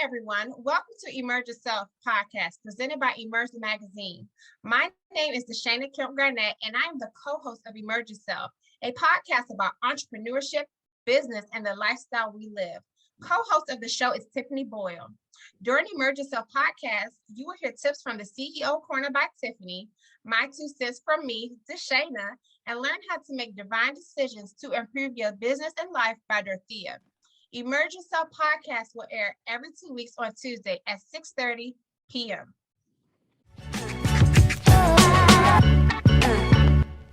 everyone. Welcome to Emerge Yourself podcast presented by Emerge the Magazine. My name is Deshana Kemp Garnett, and I am the co-host of Emerge Yourself, a podcast about entrepreneurship, business, and the lifestyle we live. Co-host of the show is Tiffany Boyle. During Emerge Yourself podcast, you will hear tips from the CEO Corner by Tiffany, my 2 cents from me, Deshana, and learn how to make divine decisions to improve your business and life by Dorothea. Emerge Yourself podcast will air every 2 weeks on Tuesday at 6:30 p.m.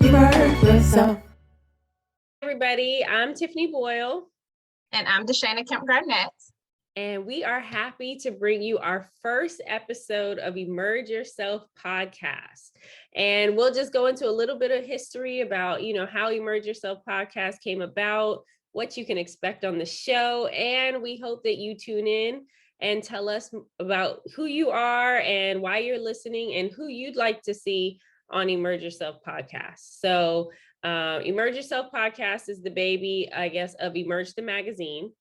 Emerge Yourself. Everybody, I'm Tiffany Boyle. And I'm Deshana Kemp Garnett. And we are happy to bring you our first episode of Emerge Yourself podcast. And we'll just go into a little bit of history about, how Emerge Yourself podcast came about, what you can expect on the show. And we hope that you tune in and tell us about who you are and why you're listening and who you'd like to see on Emerge Yourself podcast. So Emerge Yourself podcast is the baby, I guess, of Emerge the Magazine.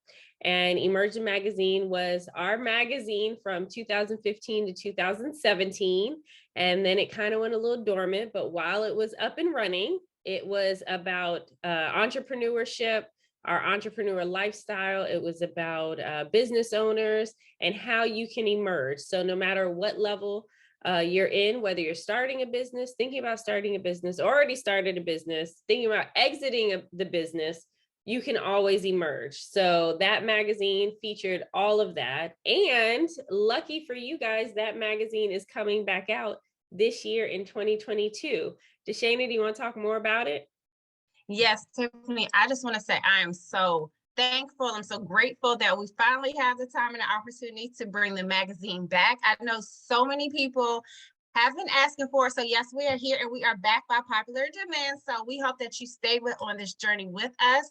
And Emerge the Magazine was our magazine from 2015 to 2017. And then it kind of went a little dormant, but while it was up and running, it was about entrepreneurship, our entrepreneur lifestyle. It was about business owners and how you can emerge. So no matter what level you're in, whether you're starting a business, thinking about starting a business, already started a business, thinking about exiting the business, you can always emerge. So that magazine featured all of that. And lucky for you guys, that magazine is coming back out this year in 2022. Deshana, do you want to talk more about it? Yes, Tiffany, I just want to say I am so thankful. I'm so grateful that we finally have the time and the opportunity to bring the magazine back. I know so many people have been asking for it. So yes, we are here and we are back by popular demand. So we hope that you stay on this journey with us.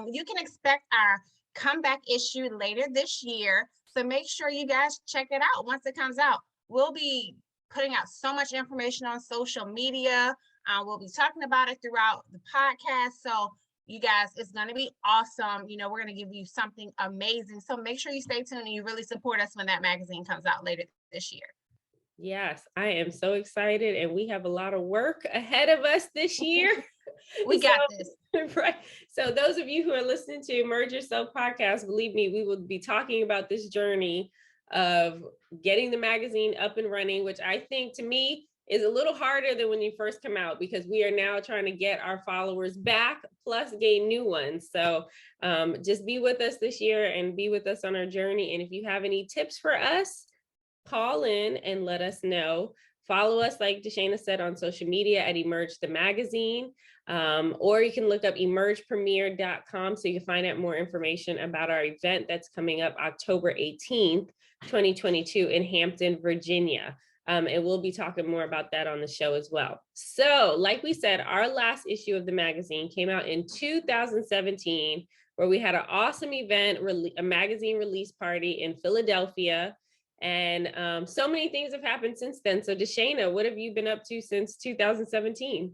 You can expect our comeback issue later this year. So make sure you guys check it out once it comes out. We'll be putting out so much information on social media. We'll be talking about it throughout the podcast. So you guys, it's going to be awesome. We're going to give you something amazing. So make sure you stay tuned and you really support us when that magazine comes out later this year. Yes, I am so excited. And we have a lot of work ahead of us this year. We got this. Right. So those of you who are listening to Emerge Yourself podcast, believe me, we will be talking about this journey of getting the magazine up and running, which I think to me is a little harder than when you first come out, because we are now trying to get our followers back plus gain new ones. So just be with us this year and be with us on our journey. And if you have any tips for us, call in and let us know. Follow us, like Deshana said, on social media at Emerge the Magazine, or you can look up emergepremiere.com so you can find out more information about our event that's coming up October 18th, 2022 in Hampton, Virginia. And we'll be talking more about that on the show as well. So like we said, our last issue of the magazine came out in 2017, where we had an awesome event, a magazine release party in Philadelphia. And so many things have happened since then. So Deshana, what have you been up to since 2017?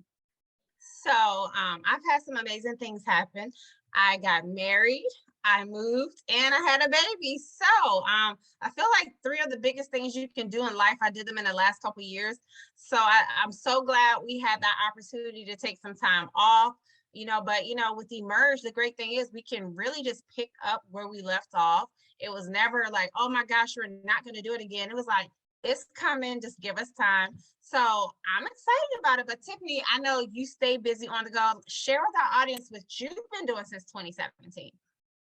So I've had some amazing things happen. I got married, I moved, and I had a baby. So I feel like 3 of the biggest things you can do in life, I did them in the last couple of years. So I'm so glad we had that opportunity to take some time off, but with Emerge, the great thing is we can really just pick up where we left off. It was never like, oh my gosh, we're not going to do it again. It was like, it's coming, just give us time. So I'm excited about it. But Tiffany, I know you stay busy on the go. Share with our audience what you've been doing since 2017.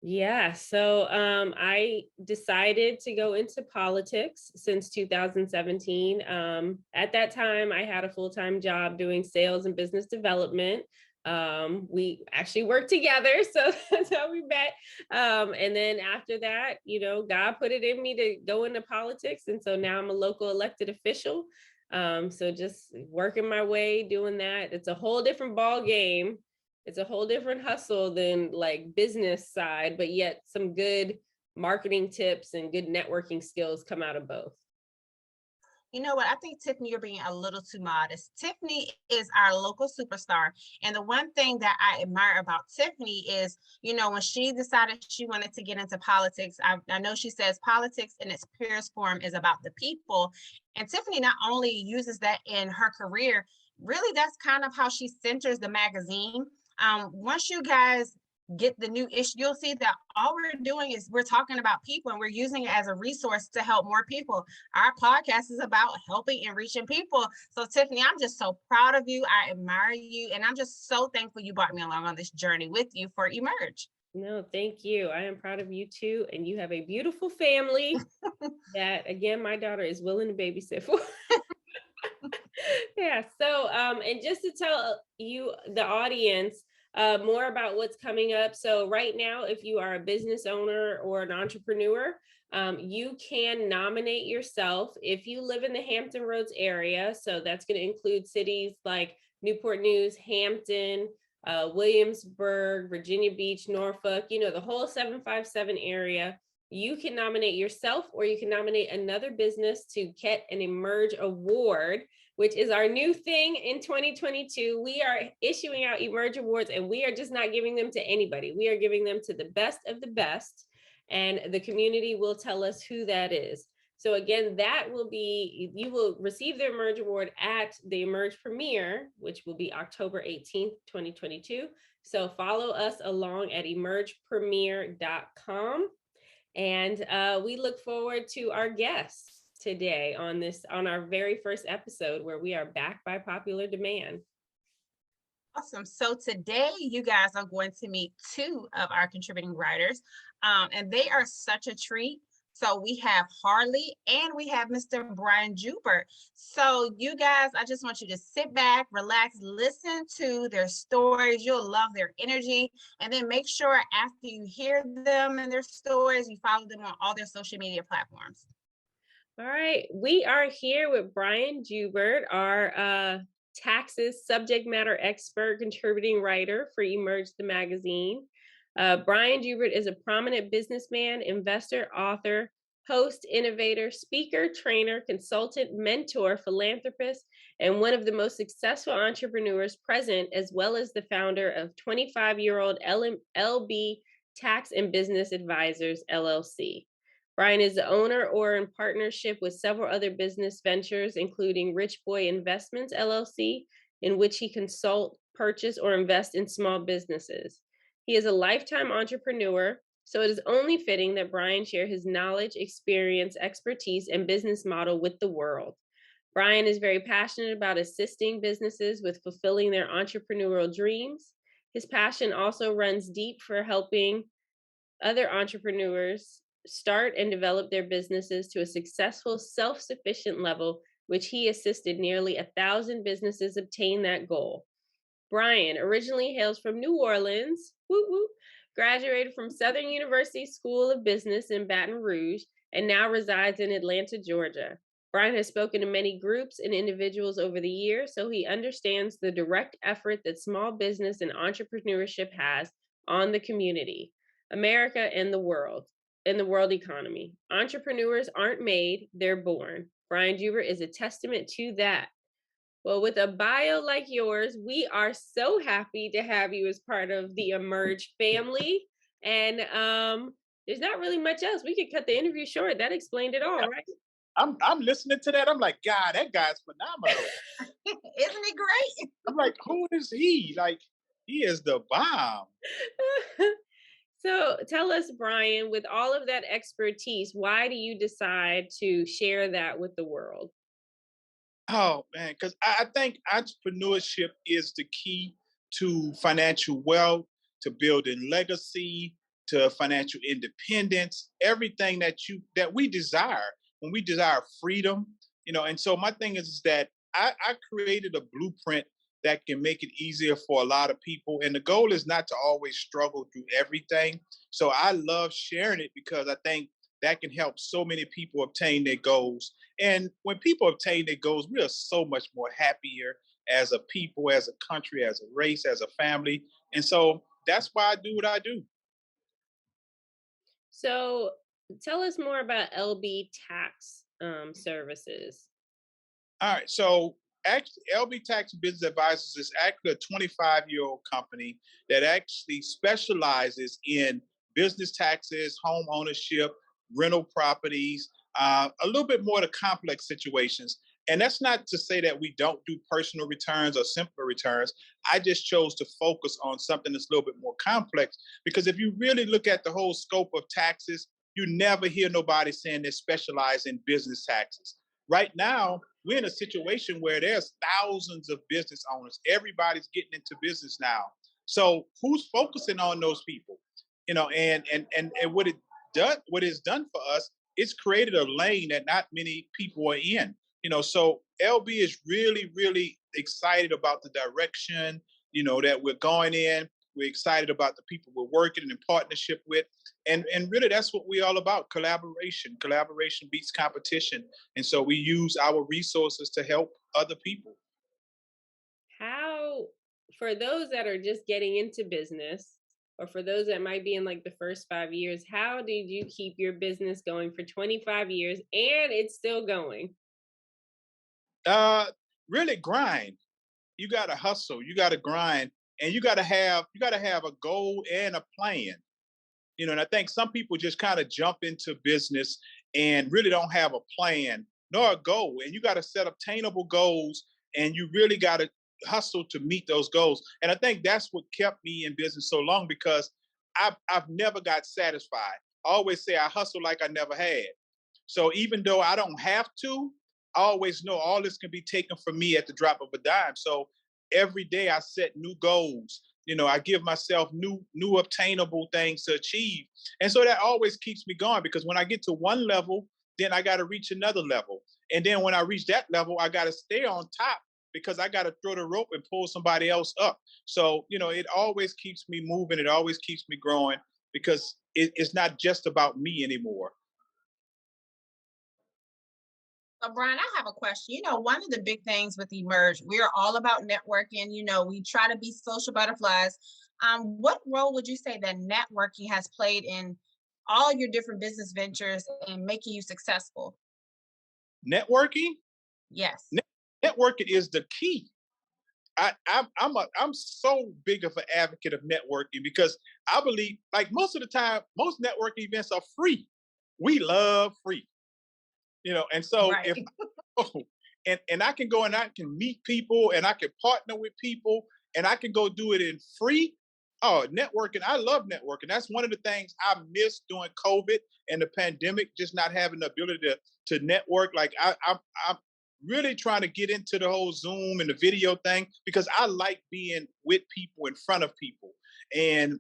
Yeah, so I decided to go into politics since 2017. At that time, I had a full-time job doing sales and business development. We actually worked together, so that's how we met. And then after that, God put it in me to go into politics. And so now I'm a local elected official. So just working my way, doing that. It's a whole different ball game. It's a whole different hustle than like business side, but yet some good marketing tips and good networking skills come out of both. You know what? I think, Tiffany, you're being a little too modest. Tiffany is our local superstar. And the one thing that I admire about Tiffany is, when she decided she wanted to get into politics, I know she says politics in its purest form is about the people. And Tiffany not only uses that in her career, really, that's kind of how she centers the magazine. Once you guys get the new issue, you'll see that all we're doing is we're talking about people and we're using it as a resource to help more people. Our podcast is about helping and reaching people. So Tiffany, I'm just so proud of you. I admire you. And I'm just so thankful you brought me along on this journey with you for Emerge. No, thank you. I am proud of you too. And you have a beautiful family that, again, my daughter is willing to babysit for. Yeah. So, and just to tell you, the audience, more about what's coming up. So right now, if you are a business owner or an entrepreneur, you can nominate yourself if you live in the Hampton Roads area. So that's going to include cities like Newport News, Hampton, Williamsburg, Virginia Beach, Norfolk, the whole 757 area. You can nominate yourself or you can nominate another business to get an Emerge Award, which is our new thing in 2022. We are issuing out Emerge Awards, and we are just not giving them to anybody. We are giving them to the best of the best, and the community will tell us who that is. So again, you will receive the Emerge Award at the Emerge Premiere, which will be October 18th, 2022. So follow us along at emergepremiere.com. And we look forward to our guests today on our very first episode, where we are back by popular demand. Awesome. So today you guys are going to meet two of our contributing writers, and they are such a treat. So we have Harley and we have Mr. Brian Joubert. So you guys, I just want you to sit back, relax, listen to their stories. You'll love their energy. And then make sure after you hear them and their stories, you follow them on all their social media platforms. All right. We are here with Brian Joubert, our taxes subject matter expert, contributing writer for Emerge the magazine. Brian Joubert is a prominent businessman, investor, author, host, innovator, speaker, trainer, consultant, mentor, philanthropist, and one of the most successful entrepreneurs present, as well as the founder of 25-year-old LB Tax and Business Advisors, LLC. Brian is the owner or in partnership with several other business ventures, including Rich Boy Investments, LLC, in which he consult, purchase, or invest in small businesses. He is a lifetime entrepreneur, so it is only fitting that Brian share his knowledge, experience, expertise, and business model with the world. Brian is very passionate about assisting businesses with fulfilling their entrepreneurial dreams. His passion also runs deep for helping other entrepreneurs start and develop their businesses to a successful, self-sufficient level, which he assisted nearly 1,000 businesses obtain that goal. Brian originally hails from New Orleans, graduated from Southern University School of Business in Baton Rouge, and now resides in Atlanta, Georgia. Brian has spoken to many groups and individuals over the years, so he understands the direct effort that small business and entrepreneurship has on the community, America, and the world economy. Entrepreneurs aren't made, they're born. Brian Joubert is a testament to that. Well, with a bio like yours, we are so happy to have you as part of the Emerge family. And there's not really much else. We could cut the interview short. That explained it all, right? I'm listening to that. I'm like, God, that guy's phenomenal. Isn't he great? I'm like, who is he? Like, he is the bomb. So tell us, Brian, with all of that expertise, why do you decide to share that with the world? Oh, man, because I think entrepreneurship is the key to financial wealth, to building legacy, to financial independence, everything that we desire when we desire freedom, And so my thing is that I created a blueprint that can make it easier for a lot of people. And the goal is not to always struggle through everything. So I love sharing it because I think that can help so many people obtain their goals. And when people obtain their goals, we are so much more happier as a people, as a country, as a race, as a family. And so that's why I do what I do. So tell us more about LB Tax Services. All right. So actually, LB Tax Business Advisors is actually a 25-year-old company that actually specializes in business taxes, home ownership, rental properties, a little bit more to complex situations. And that's not to say that we don't do personal returns or simpler returns. I just chose to focus on something that's a little bit more complex because if you really look at the whole scope of taxes, you never hear nobody saying they specialize in business taxes. Right now, we're in a situation where there's thousands of business owners. Everybody's getting into business now. So who's focusing on those people? And what it's done for us, it's created a lane that not many people are in. So LB is really, really excited about the direction, that we're going in. We're excited about the people we're working in partnership with. And really that's what we're all about. Collaboration. Collaboration beats competition. And so we use our resources to help other people. How, for those that are just getting into business, or for those that might be in like the first 5 years, how did you keep your business going for 25 years and it's still going? Uh, Really grind. You got to hustle. You got to grind, and you got to have a goal and a plan. And I think some people just kind of jump into business and really don't have a plan nor a goal. And you got to set obtainable goals, and you really got to hustle to meet those goals. And I think that's what kept me in business so long because I've never got satisfied. I always say I hustle like I never had. So even though I don't have to, I always know all this can be taken from me at the drop of a dime. So every day I set new goals. I give myself new obtainable things to achieve. And so that always keeps me going because when I get to one level, then I got to reach another level. And then when I reach that level, I got to stay on top because I got to throw the rope and pull somebody else up. So, it always keeps me moving. It always keeps me growing because it's not just about me anymore. So, Brian, I have a question. One of the big things with Emerge, we're all about networking. We try to be social butterflies. What role would you say that networking has played in all your different business ventures and making you successful? Networking, Yes. Net- networking is the key. I'm so big of an advocate of networking because I believe, like most of the time, most networking events are free. We love free, and so Right. if and I can go and I can meet people and I can partner with people and I can go do it in free. Oh, networking. I love networking. That's one of the things I missed during COVID and the pandemic, just not having the ability to network. Like I'm really trying to get into the whole Zoom and the video thing because I like being with people, in front of people. And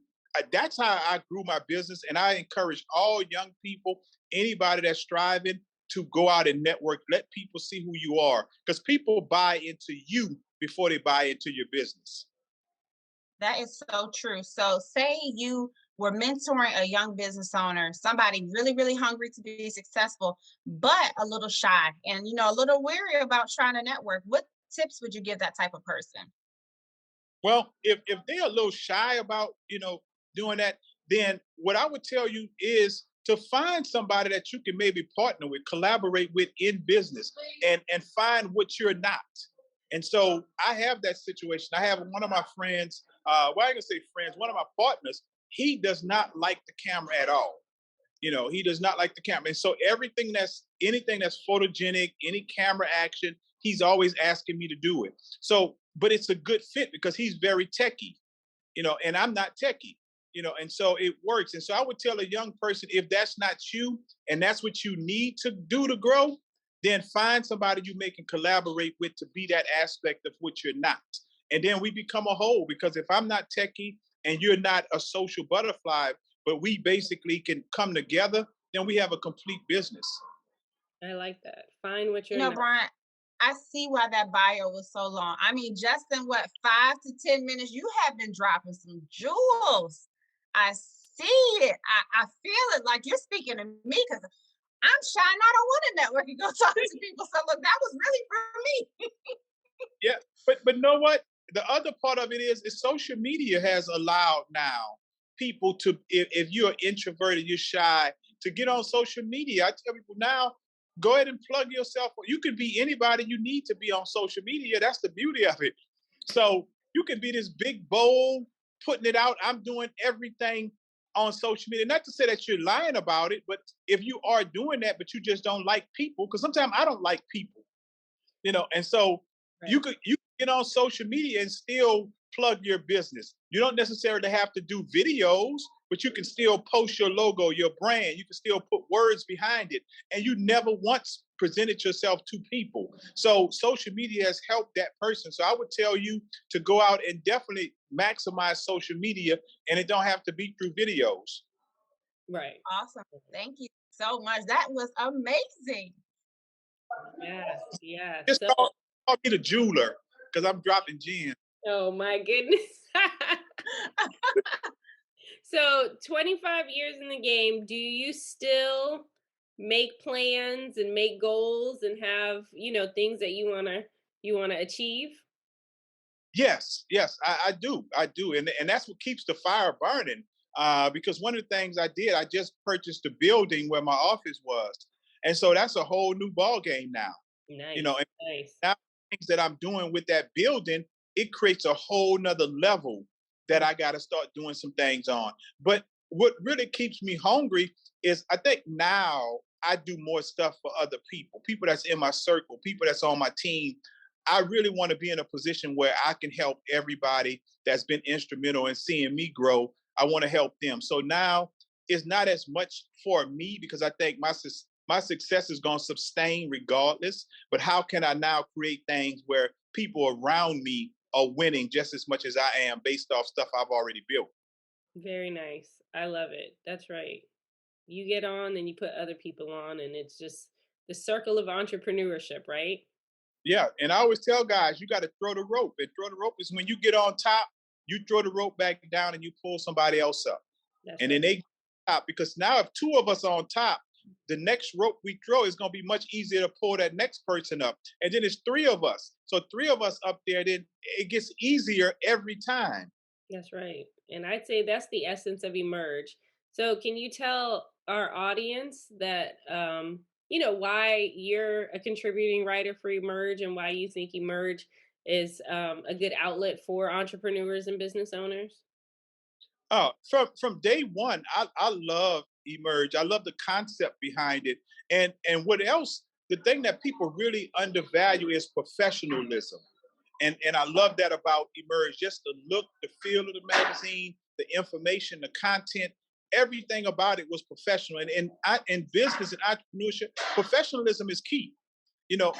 that's how I grew my business. And I encourage all young people, anybody that's striving, to go out and network. Let people see who you are because people buy into you before they buy into your business. That is so true. So, say you were mentoring a young business owner, somebody really, really hungry to be successful, but a little shy and, a little weary about trying to network. What tips would you give that type of person? Well, if they're a little shy about, doing that, then what I would tell you is to find somebody that you can maybe partner with, collaborate with in business and find what you're not. And so I have that situation. I have one of my friends, well, I can say friends, one of my partners, he does not like the camera at all. He does not like the camera. And so anything that's photogenic, any camera action, he's always asking me to do it. So, but it's a good fit because he's very techie, and I'm not techie, and so it works. And so I would tell a young person, if that's not you and that's what you need to do to grow, then find somebody you may can collaborate with to be that aspect of what you're not. And then we become a whole because if I'm not techie and you're not a social butterfly, but we basically can come together, then we have a complete business. I like that. Find what you're not. Brian, I see why that bio was so long. I mean, just in what, 5 to 10 minutes, you have been dropping some jewels. I see it. I feel it like you're speaking to me because I'm shy and I don't want to network and go talk to people. So look, that was really for me. Yeah, but know what? The other part of it is social media has allowed now people to, if you're introverted, you're shy, to get on social media. I tell people now, go ahead and plug yourself. You can be anybody you need to be on social media. That's the beauty of it. So you can be this big, bold, putting it out. I'm doing everything on social media. Not to say that you're lying about it, but if you are doing that, but you just don't like people, because sometimes I don't like people, and so you Right. could get on social media and still plug your business. You don't necessarily have to do videos, but you can still post your logo, your brand. You can still put words behind it, and you never once presented yourself to people. So social media has helped that person. So I would tell you to go out and definitely maximize social media, and it don't have to be through videos. Right. Awesome. Thank you so much. That was amazing. Yes. Yeah. Just So, call me the jeweler because I'm dropping gems. oh my goodness. So 25 years in the game, do you still make plans and make goals and have, things that you wanna achieve? Yes, I do, and that's what keeps the fire burning. Because one of the things I did, I just purchased a building where my office was, and so that's a whole new ball game now. Nice. And Nice. now things that I'm doing with that building, it creates a whole nother level that I got to start doing some things on. But what really keeps me hungry is I think now I do more stuff for other people that's in my circle, people that's on my team. I really want to be in a position where I can help everybody that's been instrumental in seeing me grow. I want to help them. So now it's not as much for me because I think my success is going to sustain regardless. But how can I now create things where people around me are winning just as much as I am based off stuff I've already built? Very nice. I love it. That's right. You get on and you put other people on, and it's just the circle of entrepreneurship, right? Yeah, and I always tell guys, you got to throw the rope. And throw the rope is when you get on top, you throw the rope back down and you pull somebody else up. That's And right. then they top because now if two of us are on top, the next rope we throw is going to be much easier to pull that next person up. And then it's three of us. So three of us up there, then it gets easier every time. That's right. And I'd say that's the essence of Emerge. So can you tell our audience that why you're a contributing writer for Emerge and why you think Emerge is a good outlet for entrepreneurs and business owners? Oh, from day one, I love Emerge. I love the concept behind it. And what else? The thing that people really undervalue is professionalism. And I love that about Emerge. Just the look, the feel of the magazine, the information, the content, everything about it was professional. And in business and entrepreneurship, professionalism is key.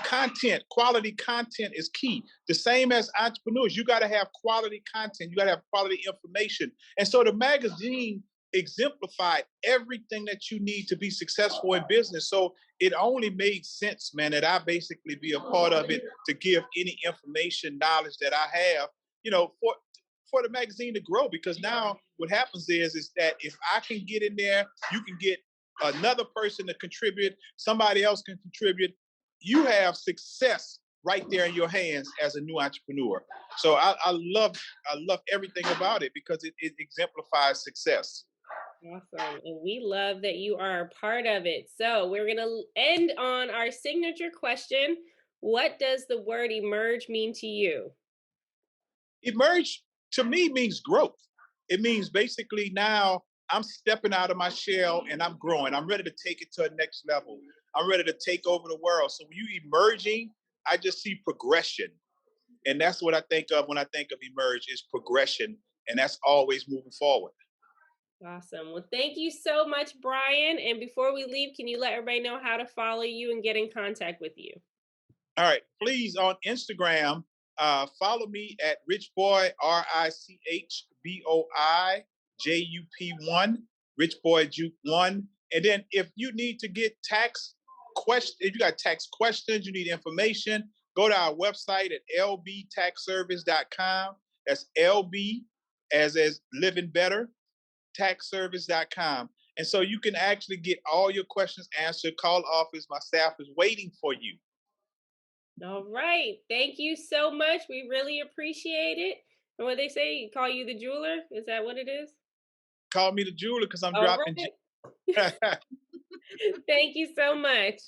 Content, quality content is key. The same as entrepreneurs, you got to have quality content, you got to have quality information. And so the magazine exemplified everything that you need to be successful in business. So it only made sense, man, that I basically be a part of it to give any information, knowledge that I have, for the magazine to grow. Because now what happens is that if I can get in there, you can get another person to contribute, somebody else can contribute. You have success right there in your hands as a new entrepreneur. So I love everything about it because it exemplifies success. Awesome. And we love that you are a part of it. So we're going to end on our signature question. What does the word emerge mean to you? Emerge to me means growth. It means basically now I'm stepping out of my shell and I'm growing. I'm ready to take it to a next level. I'm ready to take over the world. So when you emerging, I just see progression. And that's what I think of when I think of emerge is progression. And that's always moving forward. Awesome. Well, thank you so much, Brian. And before we leave, can you let everybody know how to follow you and get in contact with you? All right. Please on Instagram, follow me at Richboy, RICHBOIJUP1, Richboy Juke 1. And then if you need to get tax questions, if you got tax questions, you need information, go to our website at lbtaxservice.com. That's LB as living better, taxservice.com. And so you can actually get all your questions answered. Call office. My staff is waiting for you. All right. Thank you so much. We really appreciate it. And what they say, call you the jeweler? Is that what it is? Call me the jeweler because I'm All dropping. right. Thank you so much.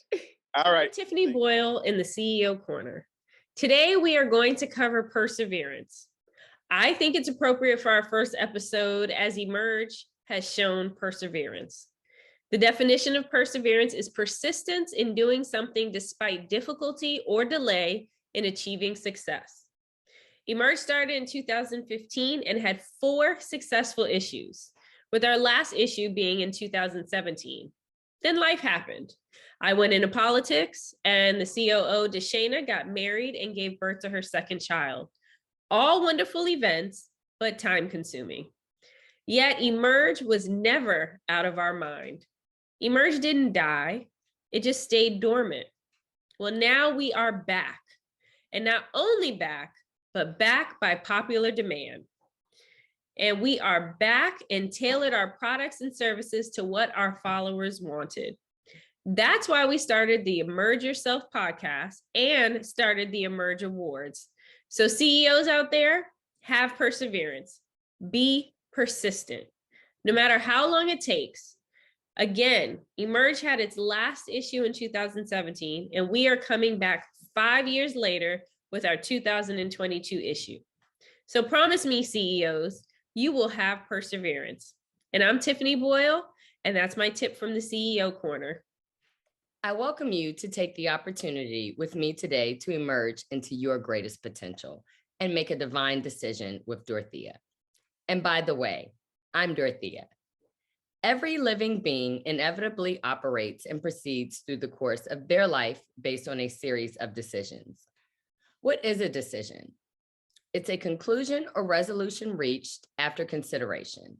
All right. Tiffany Boyle in the CEO Corner. Today, we are going to cover perseverance. I think it's appropriate for our first episode, as Emerge has shown perseverance. The definition of perseverance is persistence in doing something despite difficulty or delay in achieving success. Emerge started in 2015 and had 4 successful issues, with our last issue being in 2017. Then life happened. I went into politics, and the COO, Deshana, got married and gave birth to her second child. All wonderful events, but time consuming. Yet Emerge was never out of our mind. Emerge didn't die, it just stayed dormant. Well, now we are back, and not only back, but back by popular demand. And we are back and tailored our products and services to what our followers wanted. That's why we started the Emerge Yourself podcast and started the Emerge Awards. So CEOs out there, have perseverance. Be persistent, no matter how long it takes. Again, Emerge had its last issue in 2017, and we are coming back 5 years later with our 2022 issue. So promise me, CEOs, you will have perseverance. And I'm Tiffany Boyle, and that's my tip from the CEO Corner. I welcome you to take the opportunity with me today to emerge into your greatest potential and make a divine decision with Dorothea. And by the way, I'm Dorothea. Every living being inevitably operates and proceeds through the course of their life based on a series of decisions. What is a decision? It's a conclusion or resolution reached after consideration.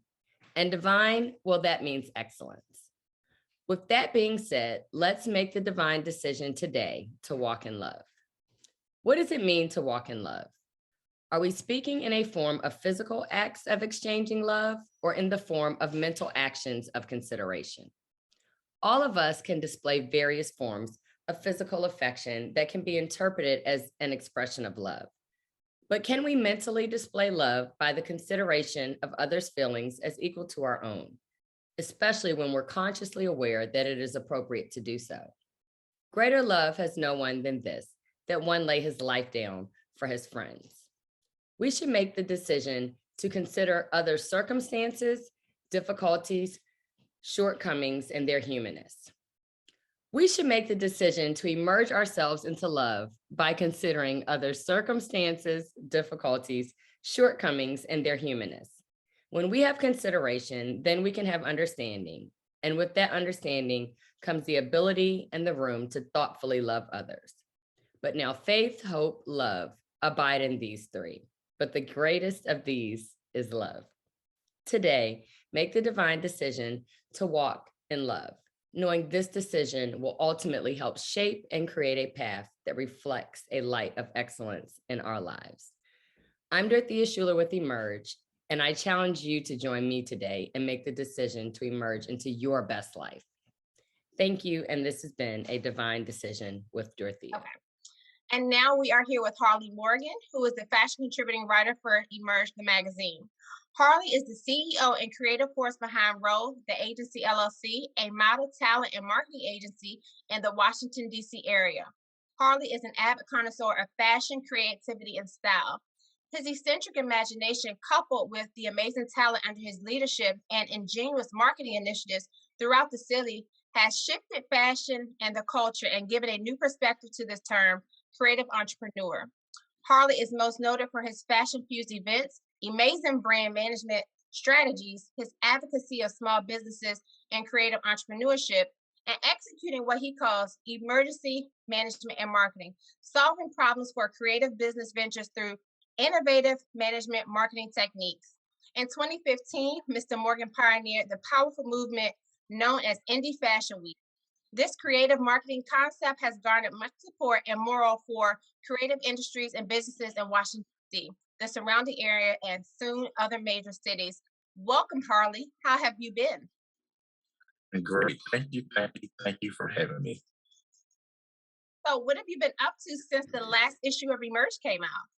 And divine, well, that means excellence. With that being said, let's make the divine decision today to walk in love. What does it mean to walk in love? Are we speaking in a form of physical acts of exchanging love or in the form of mental actions of consideration? All of us can display various forms of physical affection that can be interpreted as an expression of love. But can we mentally display love by the consideration of others' feelings as equal to our own, especially when we're consciously aware that it is appropriate to do so? Greater love has no one than this, that one lay his life down for his friends. We should make the decision to consider other circumstances, difficulties, shortcomings, and their humanness. We should make the decision to emerge ourselves into love by considering other circumstances, difficulties, shortcomings, and their humanness. When we have consideration, then we can have understanding. And with that understanding comes the ability and the room to thoughtfully love others. But now faith, hope, love abide in these 3. But the greatest of these is love. Today, make the divine decision to walk in love, knowing this decision will ultimately help shape and create a path that reflects a light of excellence in our lives. I'm Dorothea Schuler with Emerge, and I challenge you to join me today and make the decision to emerge into your best life. Thank you, and this has been a divine decision with Dorothea. Okay. And now we are here with Harley Morgan, who is the fashion contributing writer for Emerge, the magazine. Harley is the CEO and creative force behind Row, the agency LLC, a model talent and marketing agency in the Washington, D.C. area. Harley is an avid connoisseur of fashion, creativity, and style. His eccentric imagination, coupled with the amazing talent under his leadership and ingenious marketing initiatives throughout the city, has shifted fashion and the culture and given a new perspective to this term, creative entrepreneur. Harley is most noted for his fashion-fused events, amazing brand management strategies, his advocacy of small businesses and creative entrepreneurship, and executing what he calls emergency management and marketing, solving problems for creative business ventures through innovative management marketing techniques. In 2015, Mr. Morgan pioneered the powerful movement known as Indie Fashion Week. This creative marketing concept has garnered much support and morale for creative industries and businesses in Washington, D.C., the surrounding area, and soon other major cities. Welcome, Harley. How have you been? Great. Thank you for having me. So what have you been up to since the last issue of Emerge came out?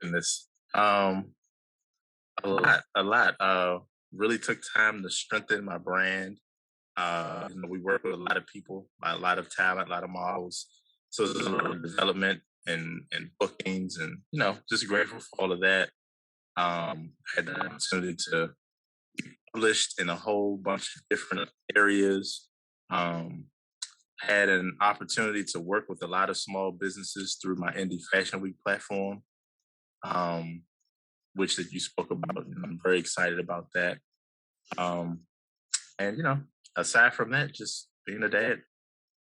Goodness. A lot. Really took time to strengthen my brand, We work with a lot of people, a lot of talent, a lot of models. So there's a lot of development and bookings, and just grateful for all of that. Had the opportunity to be published in a whole bunch of different areas. Had an opportunity to work with a lot of small businesses through my Indie Fashion Week platform, which that you spoke about. I'm very excited about that. And aside from that, just being a dad.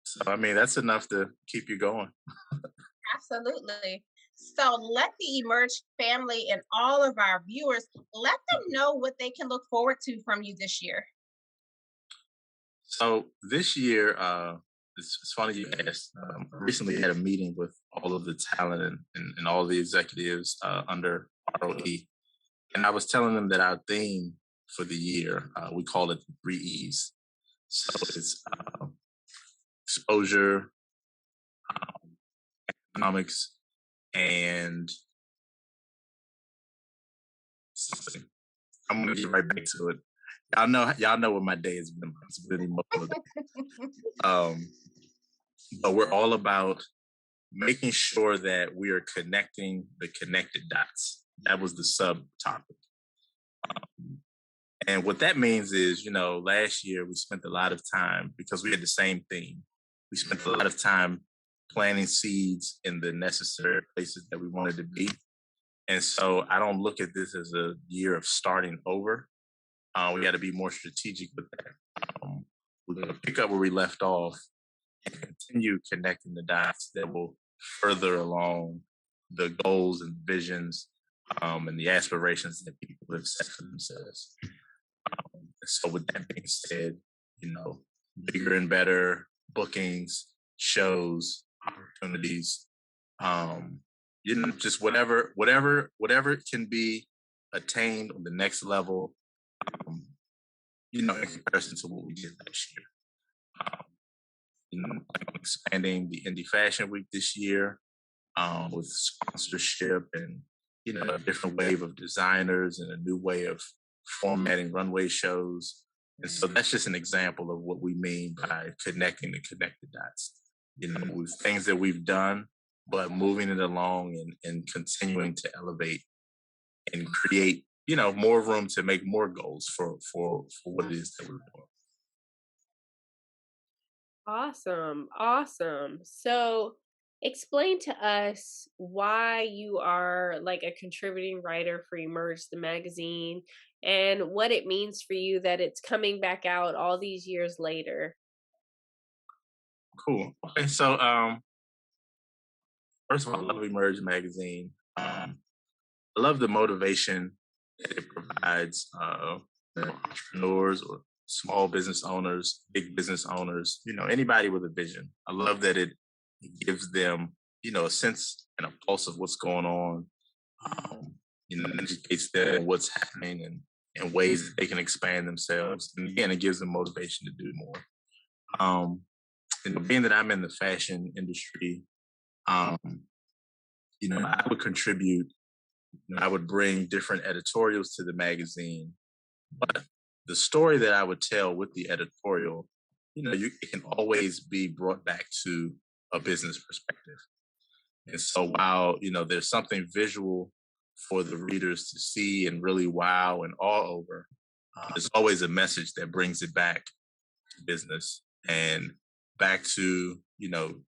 So I mean, that's enough to keep you going. Absolutely. So let the Emerge family and all of our viewers, let them know what they can look forward to from you this year. So this year, it's funny you asked. I recently had a meeting with all of the talent and all the executives under ROE, and I was telling them that our theme for the year, we call it the 3 E's. So it's exposure, economics, and something. I'm gonna get right back to it. Y'all know what my day has been. It's been emotional day. But we're all about making sure that we are connecting the connected dots. That was the subtopic. And what that means is, last year we spent a lot of time, because we had the same theme. We spent a lot of time planting seeds in the necessary places that we wanted to be. And so I don't look at this as a year of starting over. We got to be more strategic with that. We're going to pick up where we left off and continue connecting the dots that will further along the goals and visions and the aspirations that people have set for themselves. So with that being said, bigger and better bookings, shows, opportunities, just whatever can be attained on the next level, in comparison to what we did last year. Expanding the Indie Fashion Week this year with sponsorship and a different wave of designers and a new way of formatting runway shows. And so that's just an example of what we mean by connecting the connected dots. With things that we've done, but moving it along and continuing to elevate and create, more room to make more goals for what it is that we're doing. Awesome. So explain to us why you are like a contributing writer for Emerge the magazine and what it means for you that it's coming back out all these years later. Cool. Okay, so first of all, I love Emerge magazine. I love the motivation that it provides entrepreneurs or small business owners, big business owners, anybody with a vision. I love that it gives them, a sense and a pulse of what's going on, educates them what's happening and ways that they can expand themselves. And again, it gives them motivation to do more. And being that I'm in the fashion industry, I would contribute, I would bring different editorials to the magazine, but the story that I would tell with the editorial, it can always be brought back to a business perspective. And so while, there's something visual for the readers to see and really wow and awe over, there's always a message that brings it back to business and back to,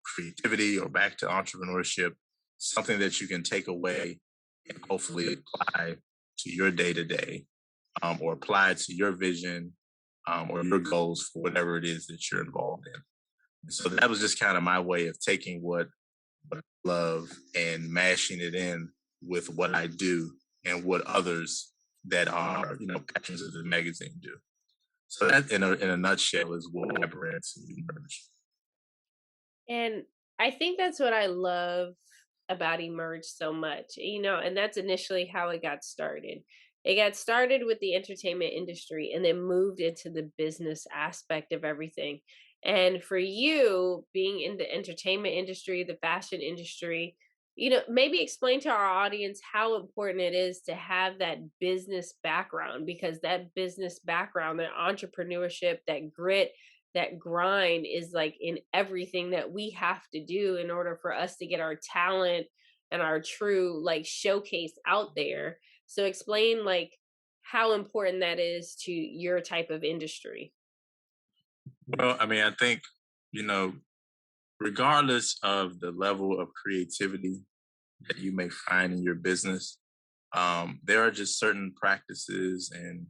creativity or back to entrepreneurship, something that you can take away and hopefully apply to your day-to-day, or apply to your vision or your goals for whatever it is that you're involved in. And so that was just kind of my way of taking what I love and mashing it in with what I do and what others that are, patrons of the magazine do. So that, in a nutshell, is what I bring to Emerge. And I think that's what I love about Emerge so much, and that's initially how it got started. It got started with the entertainment industry and then moved into the business aspect of everything. And for you, being in the entertainment industry, the fashion industry, maybe explain to our audience how important it is to have that business background, because that business background, that entrepreneurship, that grit, that grind is like in everything that we have to do in order for us to get our talent and our true like showcase out there. So explain like how important that is to your type of industry. Well, I mean, I think, you know, regardless of the level of creativity that you may find in your business, there are just certain practices and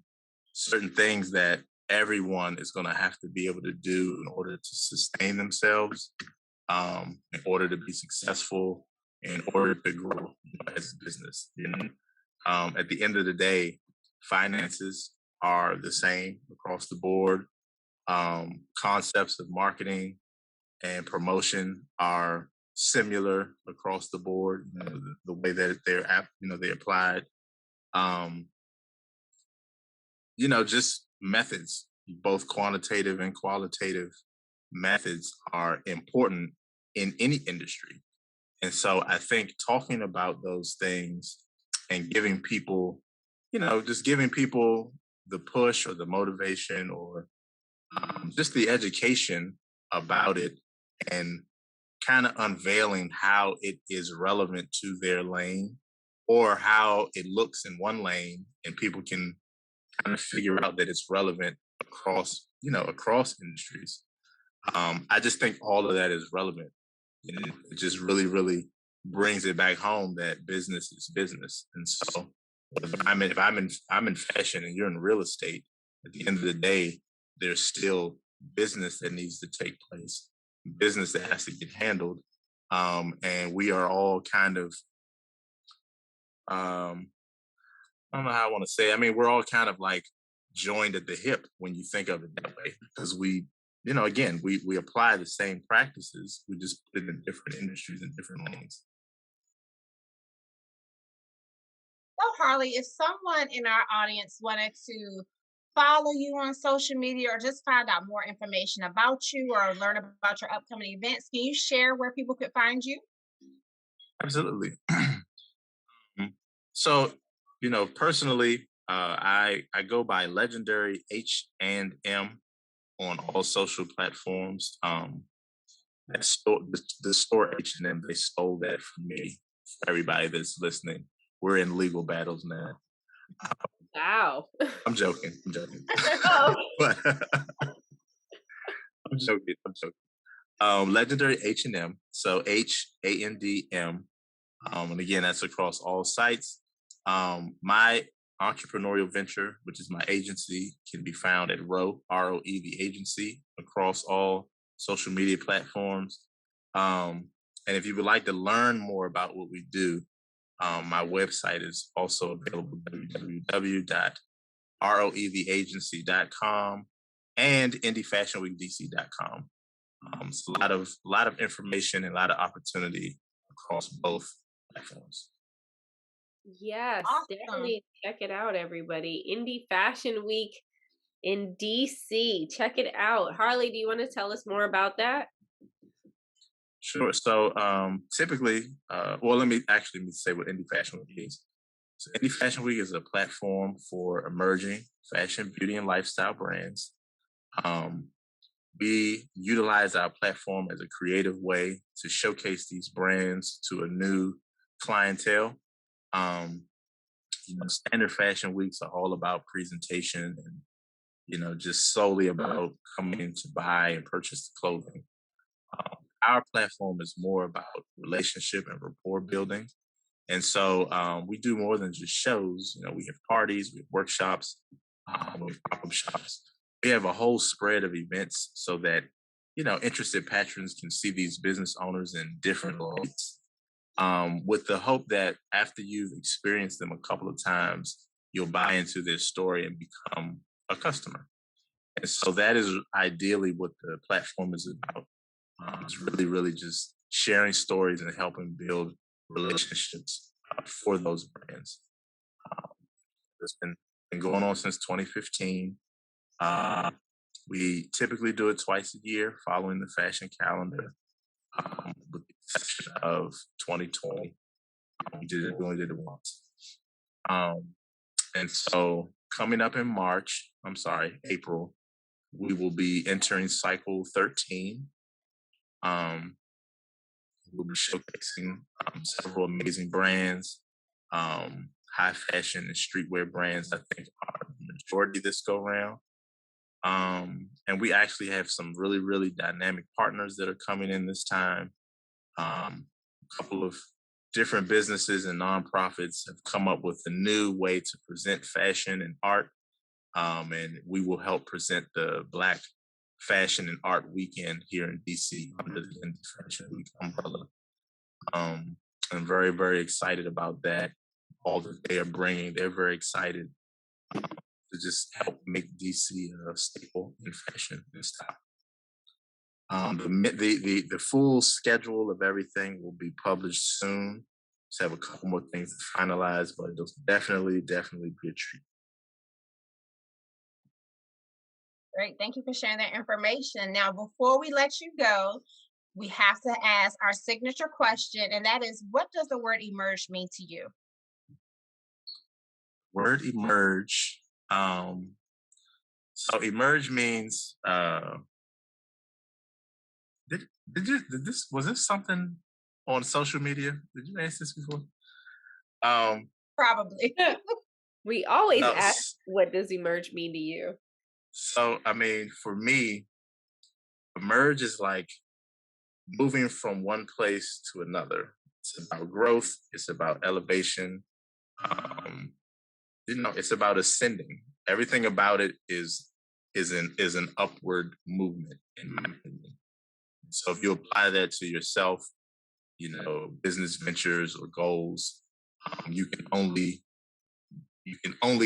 certain things that everyone is going to have to be able to do in order to sustain themselves, in order to be successful, in order to grow as a business. At the end of the day, finances are the same across the board. Concepts of marketing and promotion are similar across the board. The way that they applied. Just methods, both quantitative and qualitative methods are important in any industry. And so I think talking about those things and giving people, just giving people the push or the motivation or just the education about it and kind of unveiling how it is relevant to their lane or how it looks in one lane and people can kind of figure out that it's relevant across industries. I just think all of that is relevant. It just really, really brings it back home that business is business. And so if I'm in fashion and you're in real estate, at the end of the day, there's still business that needs to take place, business that has to get handled. And we are all kind of, I don't know how I want to say it. I mean, we're all kind of like joined at the hip when you think of it that way, because we apply the same practices. We just put it in different industries and different lanes. So Harley, if someone in our audience wanted to follow you on social media or just find out more information about you or learn about your upcoming events, can you share where people could find you? Absolutely. So, personally, I go by Legendary H&M on all social platforms. The store H&M, they stole that from me. For everybody that's listening, we're in legal battles now. Wow. I'm joking. Oh. But I'm joking. Legendary H&M. So HANDM. And again, that's across all sites. My entrepreneurial venture, which is my agency, can be found at ROE, the agency, across all social media platforms. And if you would like to learn more about what we do, my website is also available, www.roetheagency.com and indiefashionweekdc.com. So a lot of information and a lot of opportunity across both platforms. Yes, Awesome. definitely check it out, everybody. Indie Fashion Week in DC. Check it out. Harley, do you want to tell us more about that? Sure. So typically, let me say what Indie Fashion Week is. So Indie Fashion Week is a platform for emerging fashion, beauty, and lifestyle brands. We utilize our platform as a creative way to showcase these brands to a new clientele. Standard fashion weeks are all about presentation and, just solely about coming to buy and purchase the clothing. Our platform is more about relationship and rapport building. And so we do more than just shows. We have parties, we have workshops, we have pop-up shops. We have a whole spread of events so that, interested patrons can see these business owners in different lights. With the hope that after you've experienced them a couple of times, you'll buy into their story and become a customer. And so that is ideally what the platform is about. It's really, really just sharing stories and helping build relationships for those brands. It's been going on since 2015. We typically do it twice a year following the fashion calendar, with the section of 2020. We only did it once. And so coming up in April, we will be entering cycle 13. We'll be showcasing several amazing brands, high fashion and streetwear brands, I think are the majority this go round. And we actually have some really, really dynamic partners that are coming in this time. A couple of different businesses and nonprofits have come up with a new way to present fashion and art. And we will help present the Black Fashion and Art Weekend here in DC under the Indie Fashion Week umbrella. I'm very, very excited about that. All that they are bringing, they're very excited to just help make DC a staple in fashion and style. The full schedule of everything will be published soon. Just have a couple more things to finalize, but it'll definitely be a treat. Great. Thank you for sharing that information. Now, before we let you go, we have to ask our signature question, and that is, what does the word emerge mean to you? Word emerge. So emerge means was this something on social media? Did you ask this before? Probably. We always ask, what does emerge mean to you? So, I mean, for me, emerge is like moving from one place to another. It's about growth. It's about elevation. It's about ascending. Everything about it is an upward movement, in my opinion. So if you apply that to yourself, business ventures or goals, you can only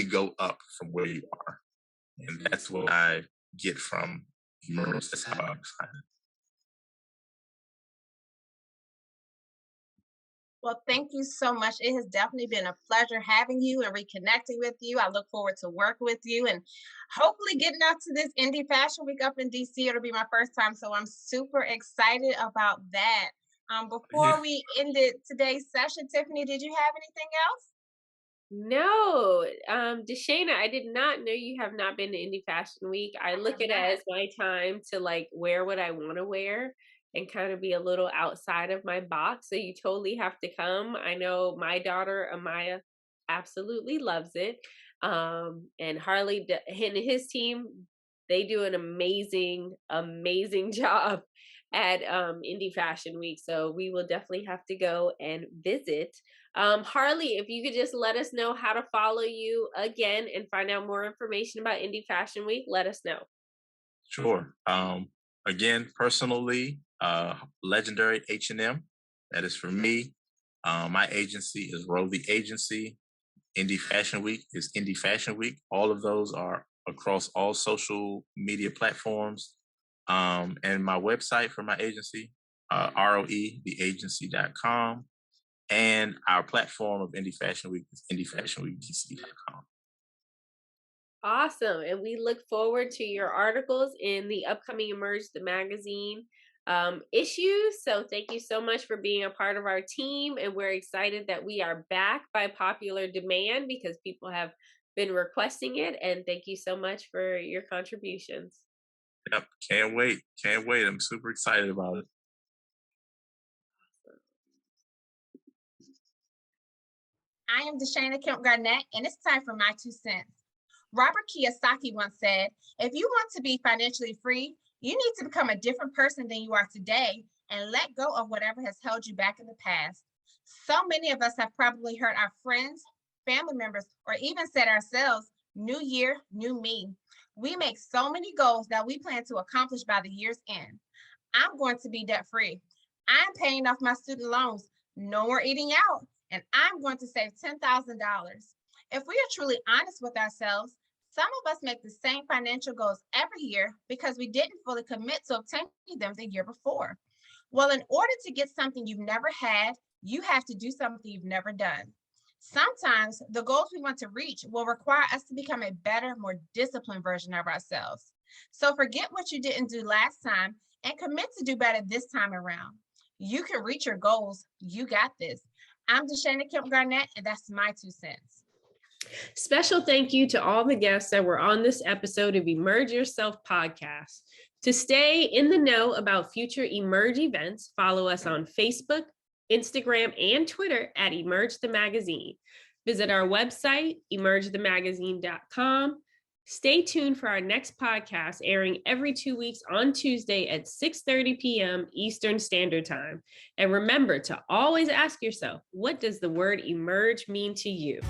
go up from where you are. And that's what I get from emerge. That's how I define it. Well, thank you so much. It has definitely been a pleasure having you and reconnecting with you. I look forward to work with you and hopefully getting out to this Indie Fashion Week up in DC. It'll be my first time, so I'm super excited about that. Before we ended today's session, Tiffany, did you have anything else? No, Deshana, I did not know you have not been to Indie Fashion Week. I look at it as my time to like wear what I want to wear and kind of be a little outside of my box. So you totally have to come. I know my daughter, Amaya, absolutely loves it. And Harley and his team, they do an amazing job at Indie Fashion Week. So we will definitely have to go and visit. Harley, if you could just let us know how to follow you again and find out more information about Indie Fashion Week, let us know. Sure. Again, personally, Legendary H&M. That is for me. My agency is Row the Agency. Indie Fashion Week is Indie Fashion Week. All of those are across all social media platforms. And my website for my agency, roetheagency.com. And our platform of Indie Fashion Week is indiefashionweekdc.com. Awesome. And we look forward to your articles in the upcoming Emerge the Magazine issue. So thank you so much for being a part of our team. And we're excited that we are back by popular demand because people have been requesting it. And thank you so much for your contributions. Yep. Can't wait. I'm super excited about it. I am Deshana Kemp Garnett, and it's time for my 2 cents. Robert Kiyosaki once said, if you want to be financially free, you need to become a different person than you are today and let go of whatever has held you back in the past. So many of us have probably heard our friends, family members, or even said ourselves, new year, new me. We make so many goals that we plan to accomplish by the year's end. I'm going to be debt free. I'm paying off my student loans. No more eating out. And I'm going to save $10,000. If we are truly honest with ourselves, some of us make the same financial goals every year because we didn't fully commit to obtaining them the year before. Well, in order to get something you've never had, you have to do something you've never done. Sometimes the goals we want to reach will require us to become a better, more disciplined version of ourselves. So forget what you didn't do last time and commit to do better this time around. You can reach your goals. You got this. I'm Deshana Kemp Garnett, and that's my 2 cents. Special thank you to all the guests that were on this episode of Emerge Yourself podcast. To stay in the know about future Emerge events, follow us on Facebook, Instagram, and Twitter at Emerge the Magazine. Visit our website, emergethemagazine.com. Stay tuned for our next podcast, airing every 2 weeks on Tuesday at 6:30 p.m. Eastern Standard Time. And remember to always ask yourself, what does the word emerge mean to you?